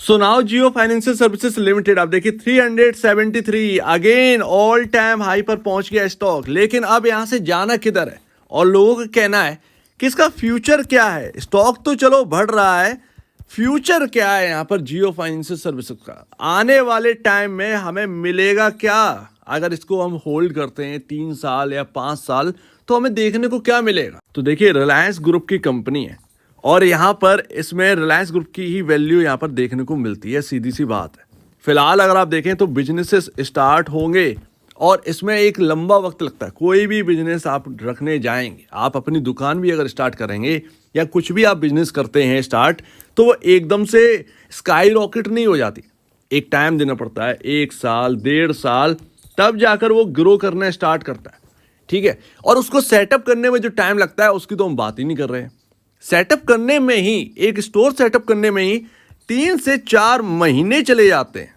So now जियो financial services limited आप देखिए 373 again all time high पर पहुंच गया स्टॉक। लेकिन अब यहां से जाना किधर है और लोगों का कहना है कि इसका फ्यूचर क्या है। स्टॉक तो चलो बढ़ रहा है, फ्यूचर क्या है यहाँ पर जियो फाइनेंशियल सर्विसेज का, आने वाले टाइम में हमें मिलेगा क्या। अगर इसको हम होल्ड करते हैं 3 साल या 5 साल तो हमें देखने को क्या मिलेगा। तो देखिए रिलायंस ग्रुप की कंपनी है और यहाँ पर इसमें रिलायंस ग्रुप की ही वैल्यू यहाँ पर देखने को मिलती है, सीधी सी बात है। फिलहाल अगर आप देखें तो बिजनेसेस स्टार्ट होंगे और इसमें एक लंबा वक्त लगता है। कोई भी बिजनेस आप रखने जाएंगे, आप अपनी दुकान भी अगर स्टार्ट करेंगे या कुछ भी आप बिजनेस करते हैं स्टार्ट, तो वो एकदम से स्काई रॉकेट नहीं हो जाती। एक टाइम देना पड़ता है, 1 साल 1.5 साल, तब जाकर वो ग्रो करना स्टार्ट करता है। ठीक है, और उसको सेटअप करने में जो टाइम लगता है उसकी तो हम बात ही नहीं कर रहे हैं। सेटअप करने में ही, एक स्टोर सेटअप करने में ही 3 से 4 महीने चले जाते हैं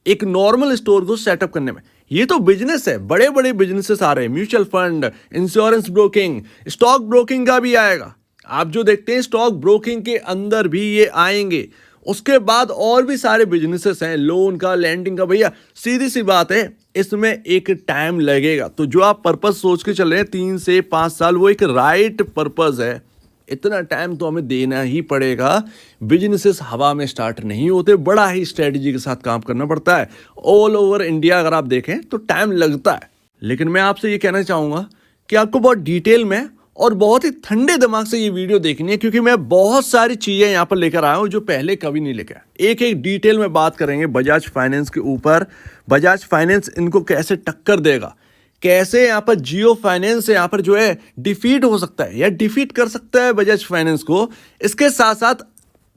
एक नॉर्मल स्टोर को सेटअप करने में। ये तो बिजनेस है, बड़े बड़े बिजनेसेस आ रहे हैं, mutual fund, insurance broking, stock broking का भी आएगा। आप जो देखते हैं स्टॉक ब्रोकिंग के अंदर भी ये आएंगे। उसके बाद और भी सारे बिजनेसेस हैं, लोन का, लैंडिंग का। भैया सीधी सी बात है, इसमें एक टाइम लगेगा। तो जो आप पर्पस सोच के चल रहे हैं 3 से 5 साल, वो एक राइट पर्पस है। इतना टाइम तो हमें देना ही पड़ेगा। बिजनेसेस हवा में स्टार्ट नहीं होते, बड़ा ही स्ट्रेटजी के साथ काम करना पड़ता है। ऑल ओवर इंडिया अगर आप देखें तो टाइम लगता है। लेकिन मैं आपसे ये कहना चाहूँगा कि आपको बहुत डिटेल में और बहुत ही ठंडे दिमाग से ये वीडियो देखनी है, क्योंकि मैं बहुत सारी चीज़ें यहाँ पर लेकर आया हूँ जो पहले कभी नहीं लेकर आया। एक एक डिटेल में बात करेंगे बजाज फाइनेंस के ऊपर। बजाज फाइनेंस इनको कैसे टक्कर देगा, कैसे यहाँ पर जियो फाइनेंस यहाँ पर जो है डिफीट हो सकता है या डिफीट कर सकता है बजाज फाइनेंस को। इसके साथ साथ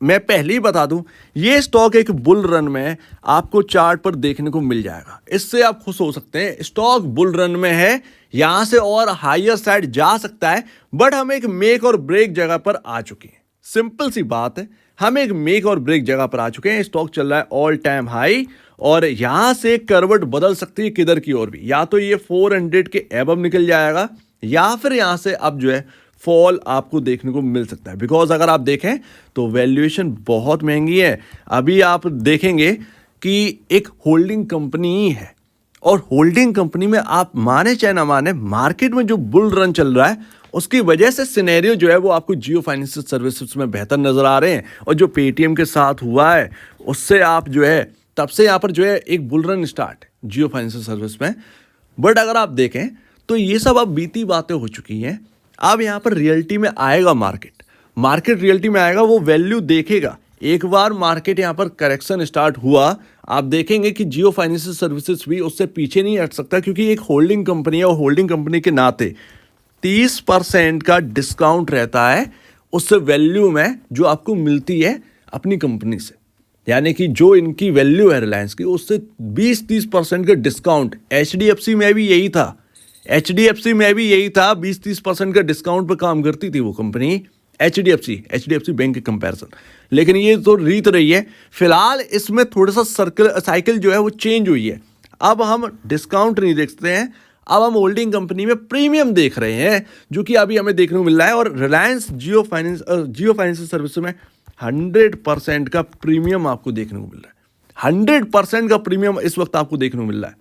मैं पहले ही बता दूं, ये स्टॉक एक बुल रन में आपको चार्ट पर देखने को मिल जाएगा। इससे आप खुश हो सकते हैं, स्टॉक बुल रन में है, यहां से और हायर साइड जा सकता है। बट हम एक मेक और ब्रेक जगह पर आ चुके हैं। सिंपल सी बात है, हम एक मेक और ब्रेक जगह पर आ चुके हैं। स्टॉक चल रहा है ऑल टाइम हाई और यहां से करवट बदल सकती है किधर की ओर भी। या तो ये 400 के एबव निकल जाएगा या फिर यहां से अब जो है फॉल आपको देखने को मिल सकता है। बिकॉज अगर आप देखें तो वैल्यूएशन बहुत महंगी है। अभी आप देखेंगे कि एक होल्डिंग कंपनी ही है और होल्डिंग कंपनी में आप माने चाहे ना माने, मार्केट में जो बुल रन चल रहा है उसकी वजह से सिनेरियो जो है वो आपको जियो फाइनेंशियल सर्विसेज में बेहतर नजर आ रहे हैं। और जो पेटीएम के साथ हुआ है उससे आप जो है तब से यहाँ पर जो है एक बुल रन स्टार्ट है जियो फाइनेंशियल सर्विस में। बट अगर आप देखें तो ये सब अब बीती बातें हो चुकी हैं। अब यहाँ पर रियलिटी में आएगा मार्केट रियलिटी में आएगा, वो वैल्यू देखेगा। एक बार मार्केट यहाँ पर करेक्शन स्टार्ट हुआ, आप देखेंगे कि जियो फाइनेंशियल सर्विसेज भी उससे पीछे नहीं हट सकता, क्योंकि एक होल्डिंग कंपनी है और होल्डिंग कंपनी के नाते 30% का डिस्काउंट रहता है उससे वैल्यू में जो आपको मिलती है अपनी कंपनी से। यानी कि जो इनकी वैल्यू है रिलायंस की, उससे 20-30% का डिस्काउंट। एचडीएफसी में भी यही था, 20-30% का डिस्काउंट पर काम करती थी वो कंपनी, एचडीएफसी बैंक के कंपैरिजन। लेकिन ये तो रीत रही है। फिलहाल इसमें थोड़ा सा साइकिल जो है वो चेंज हुई है। अब हम डिस्काउंट नहीं देखते हैं, अब हम होल्डिंग कंपनी में प्रीमियम देख रहे हैं, जो कि अभी हमें देखने को मिल रहा है। और रिलायंस जियो फाइनेंशियल सर्विस में 100% का प्रीमियम आपको देखने को मिल रहा है। 100% का प्रीमियम इस वक्त आपको देखने को मिल रहा है।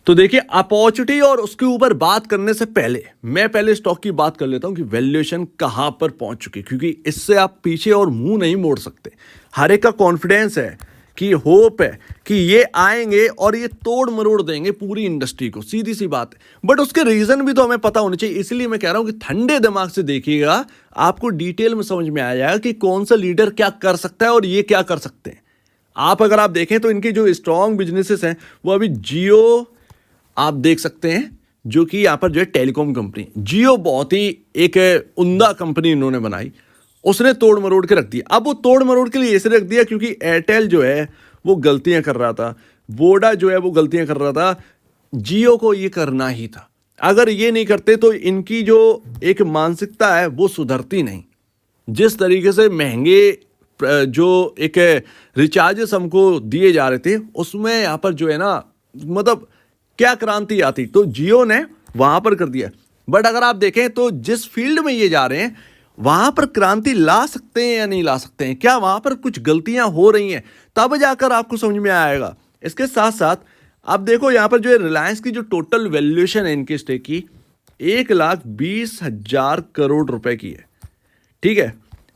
तो देखिए अपॉर्चुनिटी और उसके ऊपर बात करने से पहले मैं पहले स्टॉक की बात कर लेता हूं कि वैल्यूएशन कहां पर पहुंच चुकी है, क्योंकि इससे आप पीछे और मुंह नहीं मोड़ सकते। हर एक का कॉन्फिडेंस है कि होप है कि ये आएंगे और ये तोड़ मरोड़ देंगे पूरी इंडस्ट्री को, सीधी सी बात है। बट उसके रीजन भी तो हमें पता होने चाहिए। इसलिए मैं कह रहा हूं कि ठंडे दिमाग से देखिएगा, आपको डिटेल में समझ में आ जाएगा कि कौन सा लीडर क्या कर सकता है और ये क्या कर सकते हैं। अगर आप देखें तो इनके जो स्ट्रॉन्ग बिजनेसेस हैं वो अभी जियो आप देख सकते हैं, जो कि यहाँ पर जो है टेलीकॉम कंपनी। जियो बहुत ही एक उम्दा कंपनी इन्होंने बनाई, उसने तोड़ मरोड़ के रख दिया। अब वो तोड़ मरोड़ के लिए ऐसे रख दिया क्योंकि एयरटेल जो है वो गलतियां कर रहा था, वोडा जो है वो गलतियां कर रहा था, जियो को ये करना ही था। अगर ये नहीं करते तो इनकी जो एक मानसिकता है वो सुधरती नहीं। जिस तरीके से महंगे जो एक रिचार्जेस हमको दिए जा रहे थे उसमें यहाँ पर जो है ना, मतलब क्या क्रांति आती, तो जियो ने वहां पर कर दिया। बट अगर आप देखें तो जिस फील्ड में ये जा रहे हैं वहां पर क्रांति ला सकते हैं या नहीं ला सकते हैं, क्या वहां पर कुछ गलतियां हो रही हैं, तब जाकर आपको समझ में आएगा। इसके साथ साथ आप देखो यहाँ पर जो है रिलायंस की जो टोटल वैल्यूएशन है इनके स्टेक की 1,20,000 करोड़ रुपए की है। ठीक है,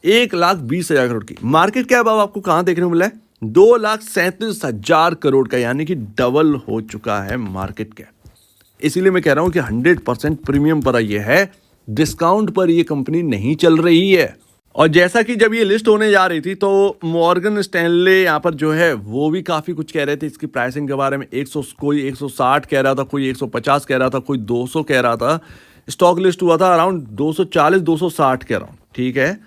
1,20,000 करोड़ की मार्केट कैप अब आपको कहां देखने को मिला है, 2,37,000 करोड़ का, यानी कि डबल हो चुका है मार्केट कैप। इसीलिए मैं कह रहा हूं कि 100% प्रीमियम पर ये है, डिस्काउंट पर ये कंपनी नहीं चल रही है। और जैसा कि जब ये लिस्ट होने जा रही थी तो मॉर्गन स्टैनले यहाँ पर जो है वो भी काफ़ी कुछ कह रहे थे इसकी प्राइसिंग के बारे में। कोई 160 कह रहा था, कोई 150 कह रहा था, कोई 200 कह रहा था। स्टॉक लिस्ट हुआ था अराउंड 240-260 के अराउंड, ठीक है,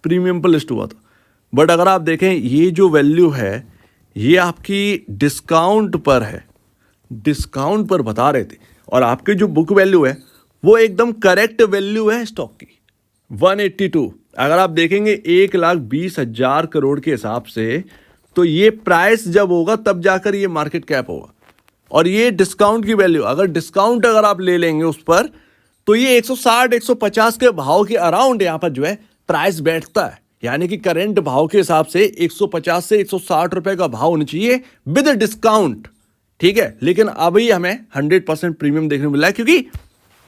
प्रीमियम पर लिस्ट हुआ था। बट अगर आप देखें ये जो वैल्यू है ये आपकी डिस्काउंट पर है, डिस्काउंट पर बता रहे थे। और आपकी जो बुक वैल्यू है वो एकदम करेक्ट वैल्यू है स्टॉक की 182। अगर आप देखेंगे 1,20,000 करोड़ के हिसाब से तो ये प्राइस जब होगा तब जाकर ये मार्केट कैप होगा। और ये डिस्काउंट की वैल्यू, अगर डिस्काउंट अगर आप ले लेंगे उस पर तो ये 160-150 के भाव के अराउंड यहाँ पर जो है प्राइस बैठता है। यानी कि करंट भाव के हिसाब से 150 से 160 रुपए का भाव होना चाहिए विद डिस्काउंट, ठीक है। लेकिन अभी हमें 100% प्रीमियम देखने को मिला है, क्योंकि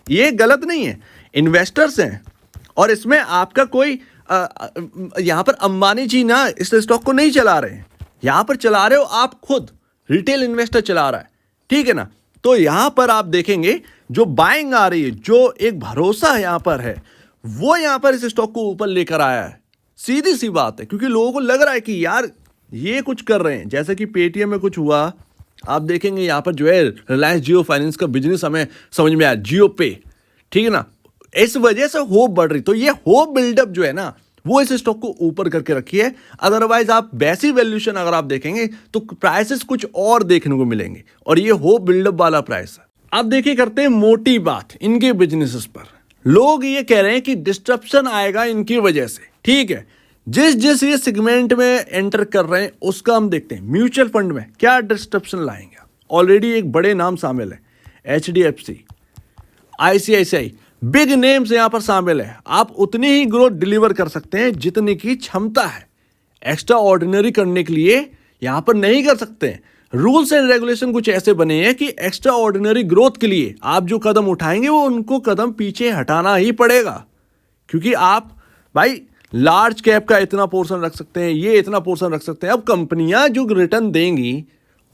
ये गलत नहीं है, इन्वेस्टर्स हैं और इसमें आपका कोई यहां पर अंबानी जी ना इस स्टॉक को नहीं चला रहे हैं, यहां पर चला रहे हो आप खुद, रिटेल इन्वेस्टर चला रहा है, ठीक है ना। तो यहां पर आप देखेंगे जो बाइंग आ रही है, जो एक भरोसा यहां पर है, वो यहां पर इस स्टॉक को ऊपर लेकर आया है। सीधी सी बात है, क्योंकि लोगों को लग रहा है कि यार ये कुछ कर रहे हैं। जैसे कि पेटीएम में कुछ हुआ, आप देखेंगे यहां पर जो है रिलायंस जियो फाइनेंस का बिजनेस हमें समझ में आया, जियो पे, ठीक है ना। इस वजह से होप बढ़ रही, तो ये होप बिल्डअप जो है ना वो इस स्टॉक को ऊपर करके रखी है। अदरवाइज आप वैसी वैल्यूएशन अगर आप देखेंगे तो प्राइसेस कुछ और देखने को मिलेंगे, और ये होप बिल्डअप वाला प्राइस है। अब देखिए करते हैं मोटी बात इनके बिजनेसेस पर। लोग ये कह रहे हैं कि डिस्ट्रप्शन आएगा इनकी वजह से, ठीक है। जिस ये सेगमेंट में एंटर कर रहे हैं उसका हम देखते हैं। म्यूचुअल फंड में क्या डिस्ट्रप्शन लाएंगे, ऑलरेडी एक बड़े नाम शामिल है, HDFC, ICICI, बिग नेम्स यहां पर शामिल है। आप उतनी ही ग्रोथ डिलीवर कर सकते हैं जितनी की क्षमता है, एक्स्ट्रा ऑर्डिनरी करने के लिए यहां पर नहीं कर सकते हैं। रूल्स एंड रेगुलेशन कुछ ऐसे बने हैं कि एक्स्ट्रा ऑर्डिनरी ग्रोथ के लिए आप जो कदम उठाएंगे वो उनको कदम पीछे हटाना ही पड़ेगा, क्योंकि आप भाई लार्ज कैप का इतना पोर्शन रख सकते हैं, ये इतना पोर्शन रख सकते हैं। अब कंपनियां जो रिटर्न देंगी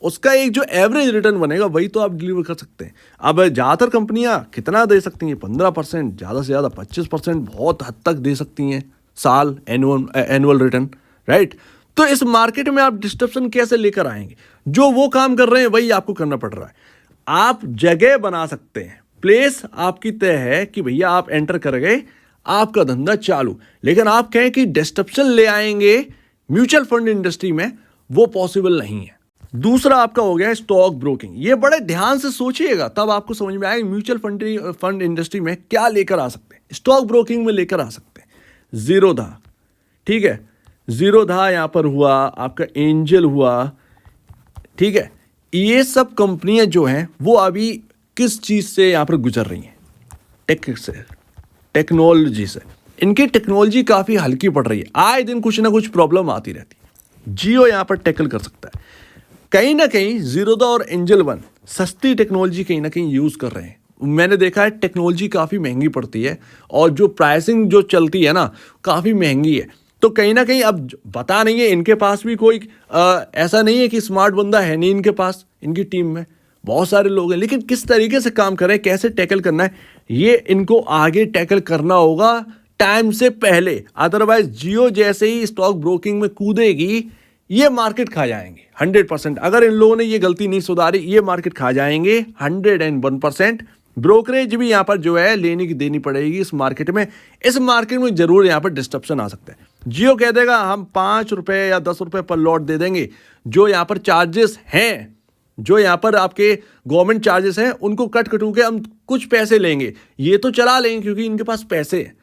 उसका एक जो एवरेज रिटर्न बनेगा वही तो आप डिलीवर कर सकते हैं। अब ज़्यादातर कंपनियां कितना दे सकती हैं, 15%, ज़्यादा से ज़्यादा 25%, बहुत हद तक दे सकती हैं साल एनुअल रिटर्न, राइट। तो इस मार्केट में आप डिस्ट्रप्शन कैसे लेकर आएंगे, जो वो काम कर रहे हैं वही आपको करना पड़ रहा है। आप जगह बना सकते हैं, प्लेस आपकी तय है कि भैया आप एंटर कर गए, आपका धंधा चालू। लेकिन आप कहें कि डिस्ट्रप्शन ले आएंगे म्यूचुअल फंड इंडस्ट्री में, वो पॉसिबल नहीं है। दूसरा आपका हो गया स्टॉक ब्रोकिंग। ये बड़े ध्यान से सोचिएगा तब आपको समझ में आएगा म्यूचुअल फंड इंडस्ट्री में क्या लेकर आ सकते हैं। स्टॉक ब्रोकिंग में लेकर आ सकते हैं जीरोधा, ठीक है, जीरोधा यहां पर हुआ, आपका एंजल हुआ, ठीक है। ये सब कंपनियां जो हैं वो अभी किस चीज से यहां पर गुजर रही हैं, टेक्नोलॉजी से। इनकी टेक्नोलॉजी काफी हल्की पड़ रही है, आए दिन कुछ ना कुछ प्रॉब्लम आती रहती है। जियो यहां पर टैकल कर सकता है। कहीं ना कहीं जीरोधा और एंजल वन सस्ती टेक्नोलॉजी कहीं ना कहीं यूज कर रहे हैं। मैंने देखा है टेक्नोलॉजी काफी महंगी पड़ती है और जो प्राइसिंग जो चलती है ना काफी महंगी है। तो कहीं ना कहीं अब पता नहीं है, इनके पास भी कोई ऐसा नहीं है कि स्मार्ट बंदा है नहीं इनके पास, इनकी टीम में बहुत सारे लोग हैं, लेकिन किस तरीके से काम करें, कैसे टैकल करना है, ये इनको आगे टैकल करना होगा टाइम से पहले। अदरवाइज जियो जैसे ही स्टॉक ब्रोकिंग में कूदेगी ये मार्केट खा जाएंगे 100%। अगर इन लोगों ने ये गलती नहीं सुधारी ये मार्केट खा जाएंगे 101%। ब्रोकरेज भी यहाँ पर जो है लेनी की देनी पड़ेगी इस मार्केट में। इस मार्केट में जरूर यहाँ पर डिस्ट्रप्शन आ सकता है। जियो कह देगा हम 5 रुपए या 10 रुपए पर लॉट दे देंगे, जो यहाँ पर चार्जेस हैं, जो यहाँ पर आपके गवर्नमेंट चार्जेस हैं उनको कटू के हम कुछ पैसे लेंगे, ये तो चला लेंगे क्योंकि इनके पास पैसे हैं।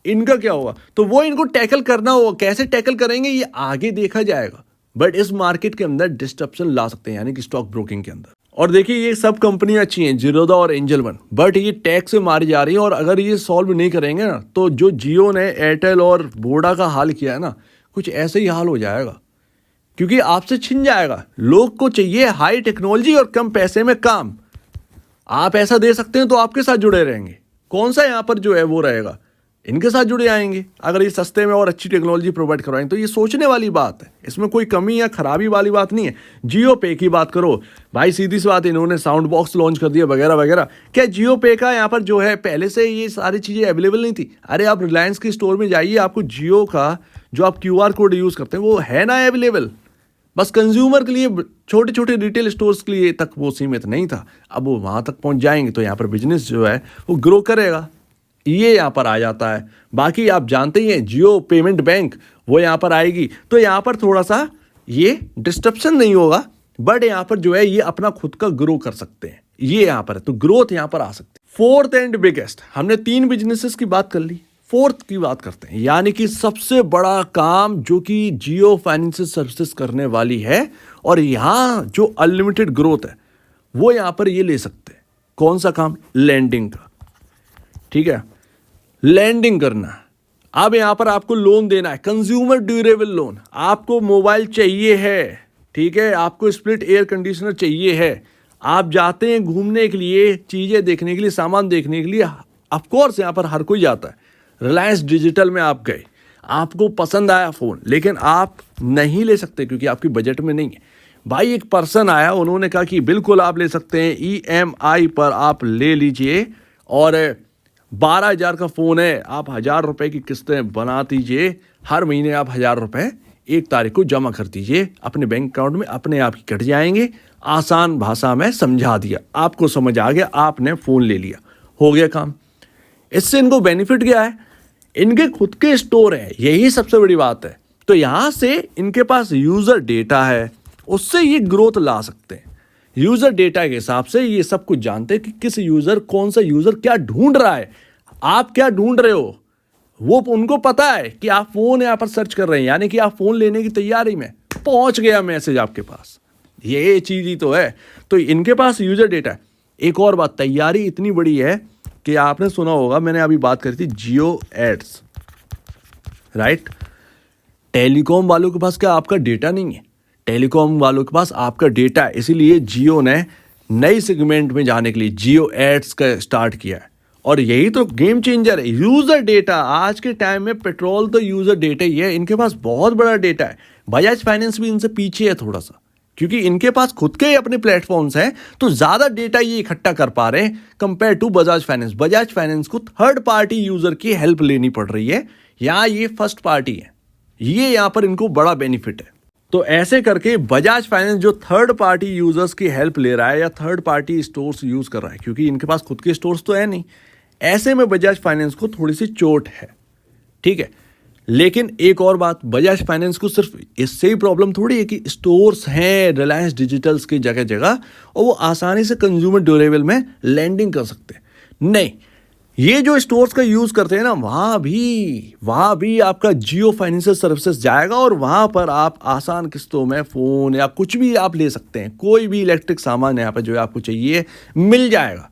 इनका क्या होगा, तो वो इनको टैकल करना होगा। कैसे टैकल करेंगे ये आगे देखा जाएगा, बट इस मार्केट के अंदर डिस्ट्रप्शन ला सकते हैं, यानी कि स्टॉक ब्रोकिंग के अंदर। और देखिए ये सब कंपनियां अच्छी हैं, जीरोधा और एंजल वन, बट ये टैक्स से मारी जा रही हैं। और अगर ये सॉल्व नहीं करेंगे ना तो जो जियो ने एयरटेल और वोडा का हाल किया है ना, कुछ ऐसे ही हाल हो जाएगा, क्योंकि आपसे छिन जाएगा। लोग को चाहिए हाई टेक्नोलॉजी और कम पैसे में काम। आप ऐसा दे सकते हैं तो आपके साथ जुड़े रहेंगे। कौन सा यहाँ पर जो है वो रहेगा, इनके साथ जुड़े आएंगे अगर ये सस्ते में और अच्छी टेक्नोलॉजी प्रोवाइड करवाएंगे। तो ये सोचने वाली बात है, इसमें कोई कमी या खराबी वाली बात नहीं है। जियो पे की बात करो भाई, सीधी सी बात, इन्होंने साउंड बॉक्स लॉन्च कर दिया वगैरह वगैरह। क्या जियो पे का यहाँ पर जो है पहले से ये सारी चीज़ें अवेलेबल नहीं थी? अरे आप रिलायंस की स्टोर में जाइए, आपको जियो का जो आप QR कोड यूज़ करते हैं वो है ना अवेलेबल। बस कंज्यूमर के लिए, छोटे छोटे रिटेल स्टोर्स के लिए तक वो सीमित नहीं था। अब वो वहाँ तक पहुँच जाएंगे तो यहाँ पर बिजनेस जो है वो ग्रो करेगा, ये यहाँ पर आ जाता है। बाकी आप जानते ही हैं जियो पेमेंट बैंक वो यहाँ पर आएगी, तो यहाँ पर थोड़ा सा ये डिस्ट्रप्शन नहीं होगा, बट यहाँ पर जो है ये अपना खुद का ग्रो कर सकते हैं, ये यहाँ पर है, तो ग्रोथ यहाँ पर आ सकती है। फोर्थ एंड बिगेस्ट, हमने 3 बिजनेसेस की बात कर ली, फोर्थ की बात करते हैं, यानी कि सबसे बड़ा काम जो कि जियो फाइनेंशियल सर्विसेज करने वाली है, और यहाँ जो अनलिमिटेड ग्रोथ है वो यहाँ पर ये ले सकते हैं। कौन सा काम? लैंडिंग का। ठीक है, लैंडिंग करना। अब यहाँ पर आपको लोन देना है, कंज्यूमर ड्यूरेबल लोन। आपको मोबाइल चाहिए है, ठीक है, आपको स्प्लिट एयर कंडीशनर चाहिए है, आप जाते हैं घूमने के लिए, चीज़ें देखने के लिए, सामान देखने के लिए, ऑफ कोर्स यहाँ पर हर कोई जाता है। रिलायंस डिजिटल में आप गए, आपको पसंद आया फ़ोन, लेकिन आप नहीं ले सकते क्योंकि आपकी बजट में नहीं है। भाई एक पर्सन आया, उन्होंने कहा कि बिल्कुल आप ले सकते हैं, EMI पर आप ले लीजिए, और 12,000 का फ़ोन है, आप 1,000 रुपये की किस्तें बना दीजिए, हर महीने आप 1,000 रुपये 1 तारीख को जमा कर दीजिए अपने बैंक अकाउंट में, अपने आप ही कट जाएंगे। आसान भाषा में समझा दिया, आपको समझ आ गया, आपने फ़ोन ले लिया, हो गया काम। इससे इनको बेनिफिट क्या है? इनके खुद के स्टोर है, यही सबसे बड़ी बात है। तो यहाँ से इनके पास यूज़र डेटा है, उससे ये ग्रोथ ला सकते हैं। यूज़र डेटा के हिसाब से ये सब कुछ जानते हैं कि किस यूज़र, कौन सा यूज़र क्या ढूंढ रहा है, आप क्या ढूंढ रहे हो, वो उनको पता है कि आप फ़ोन यहाँ पर सर्च कर रहे हैं, यानी कि आप फ़ोन लेने की तैयारी में, पहुँच गया मैसेज आपके पास। ये चीज़ ही तो है। तो इनके पास यूज़र डेटा है। एक और बात, तैयारी इतनी बड़ी है कि आपने सुना होगा, मैंने अभी बात करी थी जियो एड्स, राइट। टेलीकॉम वालों के पास क्या आपका डेटा नहीं है? टेलीकॉम वालों के पास आपका डेटा है, इसीलिए जियो ने नई सेगमेंट में जाने के लिए जियो एड्स का स्टार्ट किया है, और यही तो गेम चेंजर है। यूज़र डेटा आज के टाइम में, पेट्रोल तो यूज़र डेटा ही है, इनके पास बहुत बड़ा डेटा है। बजाज फाइनेंस भी इनसे पीछे है थोड़ा सा, क्योंकि इनके पास खुद के अपने प्लेटफॉर्म्स हैं, तो ज़्यादा डेटा ये इकट्ठा कर पा रहे हैं compare to Bajaj finance. Bajaj finance को थर्ड पार्टी यूज़र की हेल्प लेनी पड़ रही है, यहाँ ये फर्स्ट पार्टी है, ये यहाँ पर इनको बड़ा बेनिफिट है। तो ऐसे करके बजाज फाइनेंस जो थर्ड पार्टी यूजर्स की हेल्प ले रहा है या थर्ड पार्टी स्टोर्स यूज कर रहा है, क्योंकि इनके पास खुद के स्टोर्स तो है नहीं, ऐसे में बजाज फाइनेंस को थोड़ी सी चोट है, ठीक है। लेकिन एक और बात, बजाज फाइनेंस को सिर्फ इससे ही प्रॉब्लम थोड़ी है कि स्टोर्स हैं रिलायंस डिजिटल्स की जगह जगह, और वो आसानी से कंज्यूमर ड्यूरेबल में लैंडिंग कर सकते हैं। नहीं, ये जो स्टोर्स का यूज़ करते हैं ना, वहाँ भी आपका जियो फाइनेंशियल सर्विसेज जाएगा, और वहाँ पर आप आसान किस्तों में फ़ोन या कुछ भी आप ले सकते हैं, कोई भी इलेक्ट्रिक सामान यहाँ पर जो है आपको चाहिए मिल जाएगा।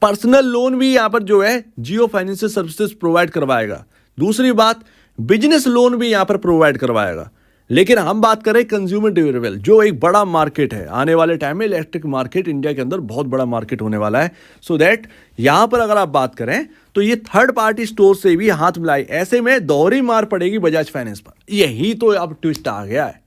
पर्सनल लोन भी यहाँ पर जो है जियो फाइनेंशियल सर्विसेज प्रोवाइड करवाएगा। दूसरी बात, बिजनेस लोन भी यहाँ पर प्रोवाइड करवाएगा। लेकिन हम बात करें कंज्यूमर ड्यूरेबल, जो एक बड़ा मार्केट है आने वाले टाइम में, इलेक्ट्रिक मार्केट इंडिया के अंदर बहुत बड़ा मार्केट होने वाला है। सो दैट यहाँ पर अगर आप बात करें तो ये थर्ड पार्टी स्टोर से भी हाथ मिलाए, ऐसे में दोहरी मार पड़ेगी बजाज फाइनेंस पर। यही तो अब ट्विस्ट आ गया है,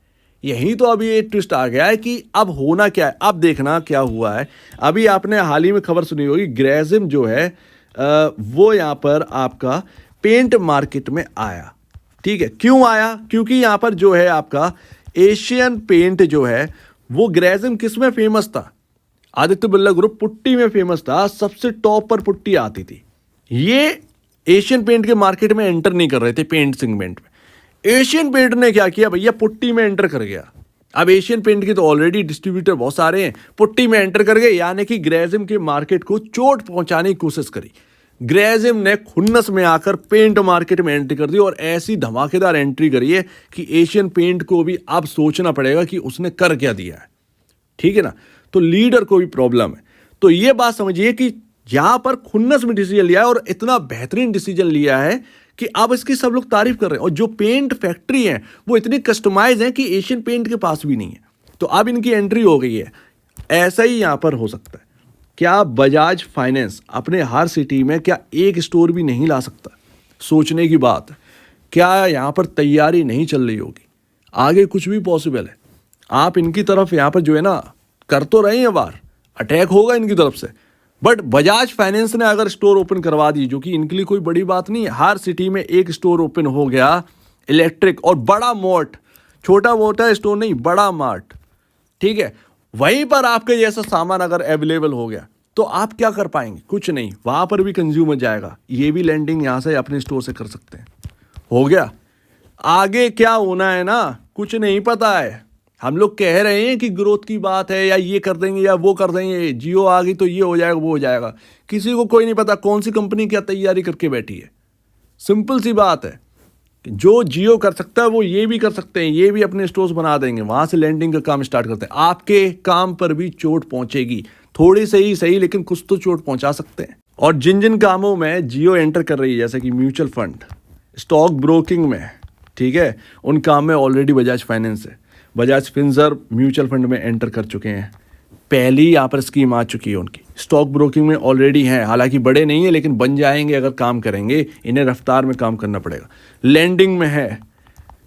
यही तो अभी ये ट्विस्ट आ गया है कि अब होना क्या है। अब देखना क्या हुआ है। अभी आपने हाल ही में खबर सुनी होगी, ग्रेजिम जो है वो यहाँ पर आपका पेंट मार्केट में आया, ठीक है। क्यों आया? क्योंकि यहाँ पर जो है आपका एशियन पेंट जो है वो ग्रेजिम किस में फेमस था? आदित्य बिरला ग्रुप पुट्टी में फेमस था, सबसे टॉप पर पुट्टी आती थी। ये एशियन पेंट के मार्केट में एंटर नहीं कर रहे थे पेंट सेगमेंट में। एशियन पेंट ने क्या किया भैया, पुट्टी में एंटर कर गया। अब एशियन पेंट के तो ऑलरेडी डिस्ट्रीब्यूटर बहुत सारे हैं, पुट्टी में एंटर कर गए, यानी कि ग्रेजिम के मार्केट को चोट पहुंचाने की कोशिश करी। ग्रेजिम ने खुन्नस में आकर पेंट मार्केट में एंट्री कर दी, और ऐसी धमाकेदार एंट्री करी है कि एशियन पेंट को भी अब सोचना पड़ेगा कि उसने कर क्या दिया है, ठीक है ना। तो लीडर को भी प्रॉब्लम है। तो ये बात समझिए कि यहाँ पर खुन्नस में डिसीजन लिया है और इतना बेहतरीन डिसीजन लिया है कि अब इसकी सब लोग तारीफ कर रहे हैं। और जो पेंट फैक्ट्री है वो इतनी कस्टमाइज है कि एशियन पेंट के पास भी नहीं है। तो अब इनकी एंट्री हो गई है। ऐसा ही यहाँ पर हो सकता है। क्या बजाज फाइनेंस अपने हर सिटी में क्या एक स्टोर भी नहीं ला सकता? सोचने की बात है। क्या यहाँ पर तैयारी नहीं चल रही होगी? आगे कुछ भी पॉसिबल है। आप इनकी तरफ यहाँ पर जो है ना कर तो रहे हैं, वार अटैक होगा इनकी तरफ से, बट बजाज फाइनेंस ने अगर स्टोर ओपन करवा दी, जो कि इनके लिए कोई बड़ी बात नहीं है, हर सिटी में एक स्टोर ओपन हो गया इलेक्ट्रिक और बड़ा मार्ट, छोटा मोटा स्टोर नहीं, बड़ा मार्ट, ठीक है, वहीं पर आपके जैसा सामान अगर अवेलेबल हो गया तो आप क्या कर पाएंगे? कुछ नहीं। वहां पर भी कंज्यूमर जाएगा, ये भी लैंडिंग यहां से अपने स्टोर से कर सकते हैं। हो गया। आगे क्या होना है ना कुछ नहीं पता है। हम लोग कह रहे हैं कि ग्रोथ की बात है या ये कर देंगे या वो कर देंगे, जियो आ गई तो ये हो जाएगा वो हो जाएगा। किसी को कोई नहीं पता कौन सी कंपनी क्या तैयारी करके बैठी है। सिंपल सी बात है, जो जियो कर सकता है वो ये भी कर सकते हैं, ये भी अपने स्टोर्स बना देंगे, वहां से लैंडिंग का काम स्टार्ट करते हैं। आपके काम पर भी चोट पहुंचेगी, थोड़ी सही लेकिन कुछ तो चोट पहुंचा सकते हैं। और जिन जिन कामों में जियो एंटर कर रही है, जैसे कि म्यूचुअल फंड, स्टॉक ब्रोकिंग में, ठीक है, उन काम में ऑलरेडी बजाज फाइनेंस है। बजाज फिनसर्व म्यूचुअल फंड में एंटर कर चुके हैं, पहली यहाँ पर स्कीम आ चुकी है उनकी। स्टॉक ब्रोकिंग में ऑलरेडी हैं, हालांकि बड़े नहीं है लेकिन बन जाएंगे अगर काम करेंगे। इन्हें रफ्तार में काम करना पड़ेगा। लैंडिंग में है,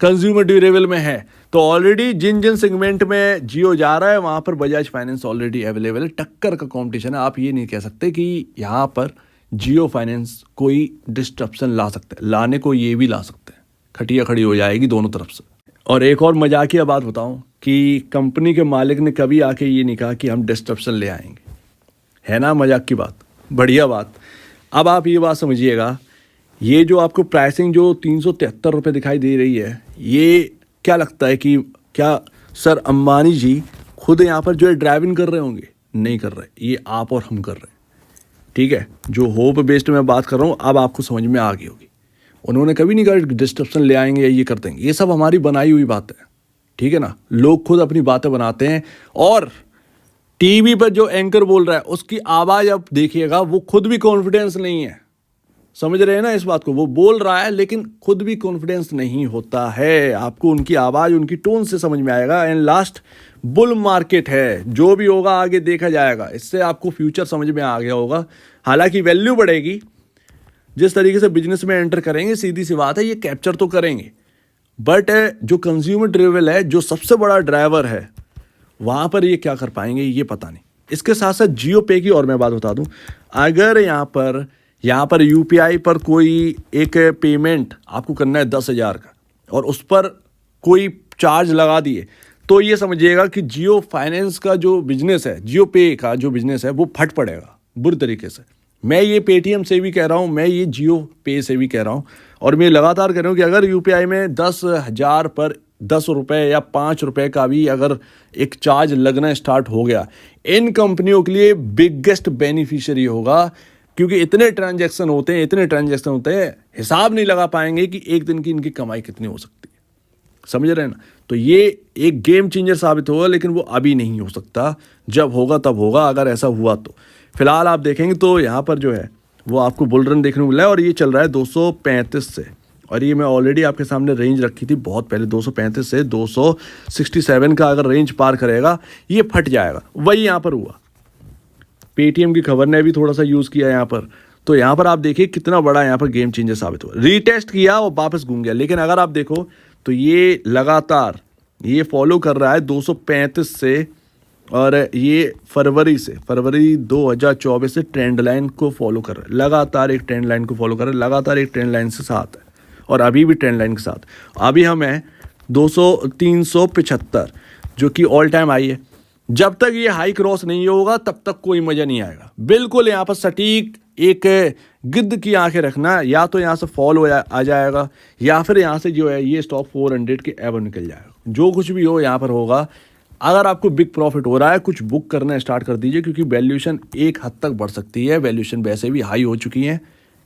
कंज्यूमर ड्यूरेबल में है। तो ऑलरेडी जिन जिन सेगमेंट में जियो जा रहा है वहाँ पर बजाज फाइनेंस ऑलरेडी अवेलेबल है। टक्कर का कॉम्पिटिशन है। आप ये नहीं कह सकते कि यहाँ पर जियो फाइनेंस कोई डिस्ट्रप्शन ला सकते हैं। लाने को ये भी ला सकते हैं, खटिया खड़ी हो जाएगी दोनों तरफ से। और एक और मजाकिया बात बताऊं कि कंपनी के मालिक ने कभी आके ये नहीं कहा कि हम डिस्ट्रप्शन ले आएंगे, है ना, मजाक की बात, बढ़िया बात। अब आप ये बात समझिएगा, ये जो आपको प्राइसिंग जो 373 रुपये दिखाई दे रही है, ये क्या लगता है कि क्या सर अंबानी जी खुद यहाँ पर जो है ड्राइविंग कर रहे होंगे? नहीं कर रहे, ये आप और हम कर रहे हैं, ठीक है। जो होप बेस्ड मैं बात कर रहा हूँ अब आपको समझ में आ गई होगी। उन्होंने कभी नहीं कहा डिस्ट्रप्शन ले आएंगे या ये कर देंगे, ये सब हमारी बनाई हुई बात है, ठीक है ना। लोग खुद अपनी बातें बनाते हैं और टीवी पर जो एंकर बोल रहा है उसकी आवाज़ आप देखिएगा, वो खुद भी कॉन्फिडेंस नहीं है। समझ रहे हैं ना इस बात को? वो बोल रहा है लेकिन खुद भी कॉन्फिडेंस नहीं होता है। आपको उनकी आवाज़, उनकी टोन से समझ में आएगा। एंड लास्ट बुल मार्केट है, जो भी होगा आगे देखा जाएगा। इससे आपको फ्यूचर समझ में आ गया होगा। हालांकि वैल्यू बढ़ेगी, जिस तरीके से बिजनेस में एंटर करेंगे, सीधी सी बात है ये कैप्चर तो करेंगे, बट जो कंज्यूमर ड्रिवेबल है, जो सबसे बड़ा ड्राइवर है, वहाँ पर ये क्या कर पाएंगे ये पता नहीं। इसके साथ साथ जियो पे की और मैं बात बता दूं, अगर यहाँ पर यूपीआई पर कोई एक पेमेंट आपको करना है 10,000 का और उस पर कोई चार्ज लगा दिए, तो ये समझिएगा कि जियो फाइनेंस का जो बिजनेस है, जियो पे का जो बिजनेस है, वो फट पड़ेगा बुरी तरीके से। मैं ये पेटीएम से भी कह रहा हूँ, मैं ये जियो पे से भी कह रहा हूँ, और मैं लगातार कह रहा हूँ कि अगर यूपीआई में 10,000 पर 10 रुपये या 5 रुपये का भी अगर एक चार्ज लगना स्टार्ट हो गया, इन कंपनियों के लिए बिगेस्ट बेनिफिशियरी होगा। क्योंकि इतने ट्रांजैक्शन होते हैं, हिसाब नहीं लगा पाएंगे कि एक दिन की इनकी कमाई कितनी हो सकती है। समझ रहे हैं ना? तो ये एक गेम चेंजर साबित होगा, लेकिन वो अभी नहीं हो सकता। जब होगा तब होगा, अगर ऐसा हुआ तो। फिलहाल आप देखेंगे तो यहाँ पर जो है वो आपको बुल रन देखने को मिला है और ये चल रहा है 235 से। और ये मैं ऑलरेडी आपके सामने रेंज रखी थी बहुत पहले, 235 से 267 का अगर रेंज पार करेगा ये फट जाएगा। वही यहाँ पर हुआ। पेटीएम की खबर ने भी थोड़ा सा यूज़ किया यहाँ पर, तो यहाँ पर आप देखिए कितना बड़ा यहाँ पर गेम चेंजर साबित हुआ। रीटेस्ट किया और वापस घूम गया, लेकिन अगर आप देखो तो ये लगातार ये फॉलो कर रहा है 235 से, और ये फरवरी 2024 से ट्रेंड लाइन को फॉलो कर रहा है। लगातार एक ट्रेंड लाइन को फॉलो कर रहा है, लगातार एक ट्रेंड लाइन से साथ है, और अभी भी ट्रेंड लाइन के साथ। अभी हम हैं 375 जो कि ऑल टाइम हाई है। जब तक ये हाई क्रॉस नहीं होगा तब तक कोई मज़ा नहीं आएगा। बिल्कुल यहाँ पर सटीक एक गिद्ध की आंखें रखना, या तो यहाँ से फॉल आ जाएगा या फिर यहाँ से जो है ये स्टॉक 400 के एवर निकल जाएगा। जो कुछ भी हो यहाँ पर होगा। अगर आपको बिग प्रॉफिट हो रहा है, कुछ बुक करना स्टार्ट कर दीजिए, क्योंकि वैल्यूएशन एक हद तक बढ़ सकती है। वैल्यूएशन वैसे भी हाई हो चुकी है,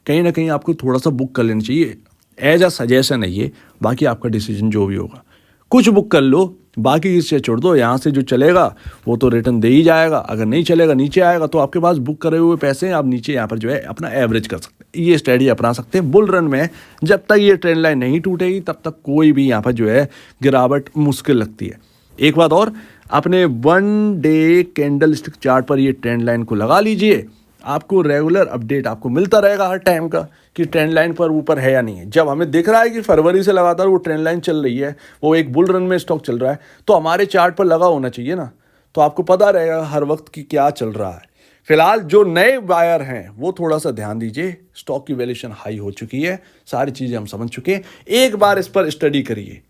कहीं ना कहीं आपको थोड़ा सा बुक कर लेना चाहिए। एज अ सजेशन है ये, बाकी आपका डिसीजन जो भी होगा। कुछ बुक कर लो, बाकी इससे छोड़ दो, यहाँ से जो चलेगा वो तो रिटर्न दे ही जाएगा, अगर नहीं चलेगा नीचे आएगा तो आपके पास बुक करे हुए पैसे हैं, आप नीचे यहाँ पर जो है अपना एवरेज कर सकते हैं। ये स्ट्रेटजी अपना सकते हैं बुल रन में। जब तक ये ट्रेंड लाइन नहीं टूटेगी तब तक कोई भी यहाँ पर जो है गिरावट मुश्किल लगती है। एक बात और, अपने 1 डे कैंडल स्टिक चार्ट पर ये ट्रेंड लाइन को लगा लीजिए, आपको रेगुलर अपडेट आपको मिलता रहेगा हर टाइम का कि ट्रेंड लाइन पर ऊपर है या नहीं है। जब हमें दिख रहा है कि फरवरी से लगातार वो ट्रेंड लाइन चल रही है, वो एक बुल रन में स्टॉक चल रहा है, तो हमारे चार्ट पर लगा होना चाहिए ना, तो आपको पता रहेगा हर वक्त कि क्या चल रहा है। फिलहाल जो नए बायर हैं वो थोड़ा सा ध्यान दीजिए, स्टॉक की वैल्यूएशन हाई हो चुकी है, सारी चीज़ें हम समझ चुके हैं। एक बार इस पर स्टडी करिए,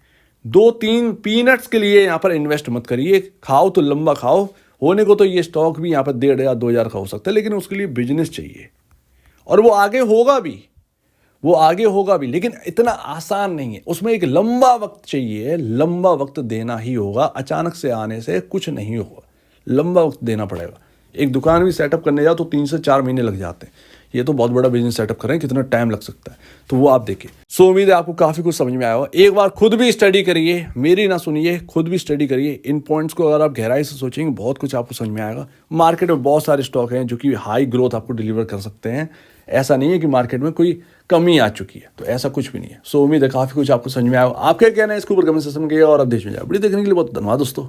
2-3 पीनट्स के लिए यहाँ पर इन्वेस्ट मत करिए। खाओ तो लंबा खाओ, होने को तो ये स्टॉक भी यहाँ पर 1,500 या 2,000 का हो सकता है, लेकिन उसके लिए बिजनेस चाहिए और वो आगे होगा भी, लेकिन इतना आसान नहीं है। उसमें एक लंबा वक्त चाहिए, लंबा वक्त देना ही होगा। अचानक से आने से कुछ नहीं होगा, लंबा वक्त देना पड़ेगा। एक दुकान भी सेटअप करने जाओ तो 3 से 4 महीने लग जाते हैं। ये तो बहुत बड़ा बिजनेस सेटअप कर रहे हैं, कितना टाइम लग सकता है, तो वो आप देखिए। सो उम्मीद है आपको काफ़ी कुछ समझ में आया होगा। एक बार खुद भी स्टडी करिए, मेरी ना सुनिए, खुद भी स्टडी करिए। इन पॉइंट्स को अगर आप गहराई से सोचेंगे बहुत कुछ आपको समझ में आएगा। मार्केट में बहुत सारे स्टॉक हैं जो कि हाई ग्रोथ आपको डिलीवर कर सकते हैं। ऐसा नहीं है कि मार्केट में कोई कमी आ चुकी है, तो ऐसा कुछ भी नहीं है। सो उम्मीद है काफ़ी कुछ आपको समझ में आया। आपके कहना है इसके ऊपर कमेंट सेक्शन में, और आप देश में जाए। वीडियो देखने के लिए बहुत धन्यवाद दोस्तों।